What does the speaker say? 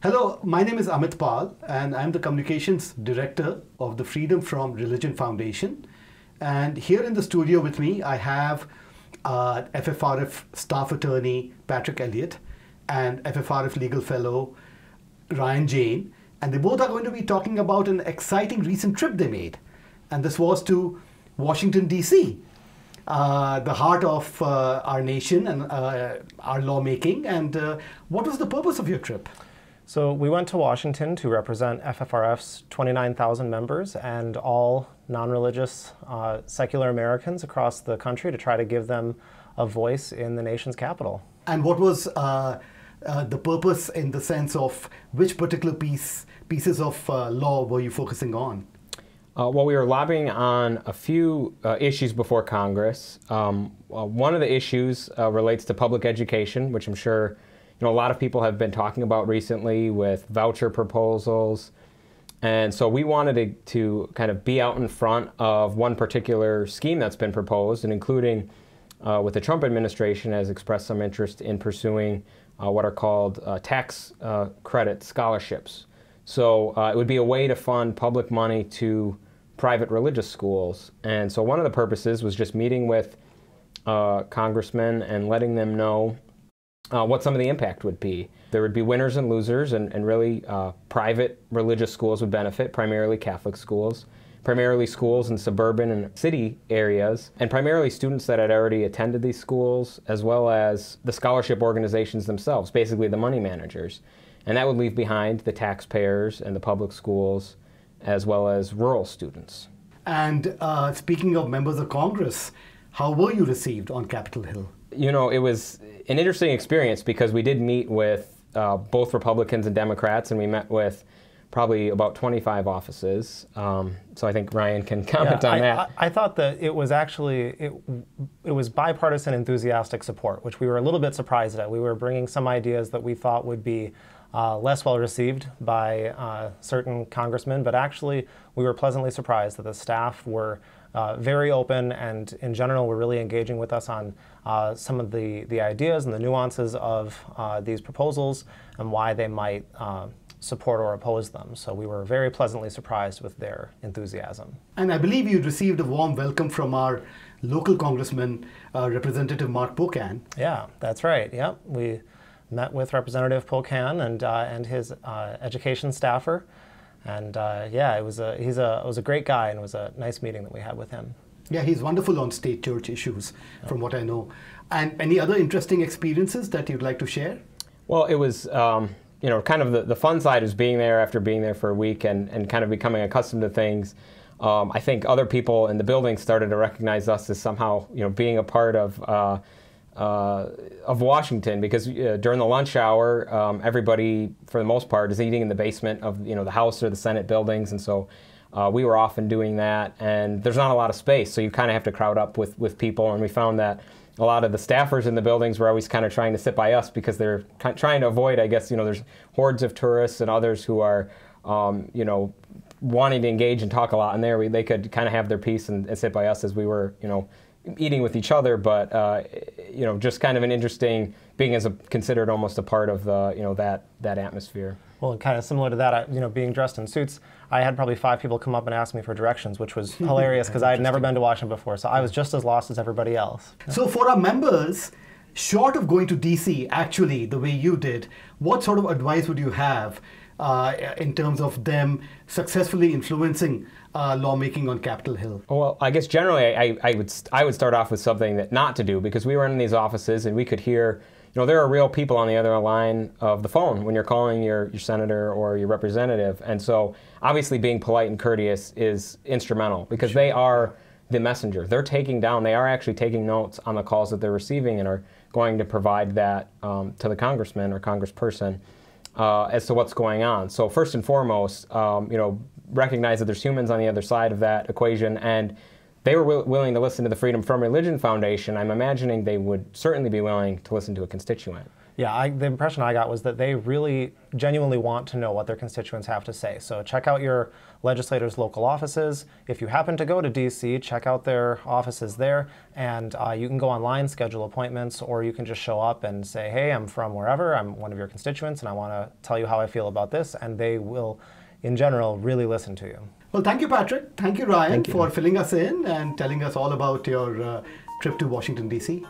Hello, my name is Amit and I'm the Communications Director of the Freedom from Religion Foundation. And here in the studio with me, I have FFRF Staff Attorney Patrick Elliott and FFRF Legal Fellow Ryan Jayne. And they both are going to be talking about an exciting recent trip they made. And this was to Washington, D.C., the heart of our nation and our lawmaking. And what was the purpose of your trip? So we went to Washington to represent FFRF's 29,000 members and all non-religious secular Americans across the country to try to give them a voice in the nation's capital. And what was the purpose in the sense of which particular pieces of law were you focusing on? Well, we were lobbying on a few issues before Congress. One of the issues relates to public education, which I'm sure a lot of people have been talking about recently with voucher proposals. And so we wanted to kind of be out in front of one particular scheme that's been proposed, and including with the Trump administration has expressed some interest in pursuing what are called tax credit scholarships. So it would be a way to fund public money to private religious schools. And so one of the purposes was just meeting with congressmen and letting them know what some of the impact would be. There would be winners and losers, and really private religious schools would benefit, primarily Catholic schools, primarily schools in suburban and city areas, and primarily students that had already attended these schools, as well as the scholarship organizations themselves, basically the money managers. And that would leave behind the taxpayers and the public schools, as well as rural students. And speaking of members of Congress, how were you received on Capitol Hill? You know, it was an interesting experience because we did meet with both Republicans and Democrats, and we met with probably about 25 offices. So I think Ryan can comment on that. I thought that it was actually, it was bipartisan enthusiastic support, which we were a little bit surprised at. We were bringing some ideas that we thought would be less well received by certain congressmen, but actually we were pleasantly surprised that the staff were very open and in general were really engaging with us on some of the ideas and the nuances of these proposals and why they might support or oppose them. So we were very pleasantly surprised with their enthusiasm. And I believe you received a warm welcome from our local congressman, Representative Mark Pocan. Yeah, that's right. Yep. We met with Representative Pocan and his education staffer. And yeah, it was a great guy, and it was a nice meeting that we had with him. Yeah, he's wonderful on state church issues, from what I know. And any other interesting experiences that you'd like to share? Well, it was, you know, kind of the fun side is being there after being there for a week and kind of becoming accustomed to things. I think other people in the building started to recognize us as somehow, you know, being a part of Washington, because during the lunch hour, everybody, for the most part, is eating in the basement of the House or the Senate buildings, and so we were often doing that. And there's not a lot of space, so you kind of have to crowd up with people. And we found that a lot of the staffers in the buildings were always kind of trying to sit by us because they're trying to avoid, I guess, there's hordes of tourists and others who are, wanting to engage and talk a lot. And there, they could kind of have their peace and sit by us as we were, eating with each other, but just kind of an interesting being considered almost a part of the that atmosphere. Well, and kind of similar to that, being dressed in suits, I had probably 5 people come up and ask me for directions, which was hilarious because I had never been to Washington before, so I was just as lost as everybody else. So for our members, short of going to DC, actually, the way you did, what sort of advice would you have in terms of them successfully influencing lawmaking on Capitol Hill? Well, I guess generally I would start off with something that not to do, because we were in these offices and we could hear, there are real people on the other line of the phone when you're calling your senator or your representative. And so obviously being polite and courteous is instrumental, because they are the messenger. They are actually taking notes on the calls that they're receiving and are going to provide that to the congressman or congressperson as to what's going on. So first and foremost, recognize that there's humans on the other side of that equation, and they were willing to listen to the Freedom from Religion Foundation. I'm imagining they would certainly be willing to listen to a constituent. Yeah, the impression I got was that they really genuinely want to know what their constituents have to say. So check out your legislators' local offices. If you happen to go to DC, check out their offices there, and you can go online, schedule appointments, or you can just show up and say, hey, I'm from wherever, I'm one of your constituents, and I want to tell you how I feel about this, and they will, in general, really listen to you. Well, thank you, Patrick. Thank you, Ryan, for filling us in and telling us all about your trip to Washington, DC.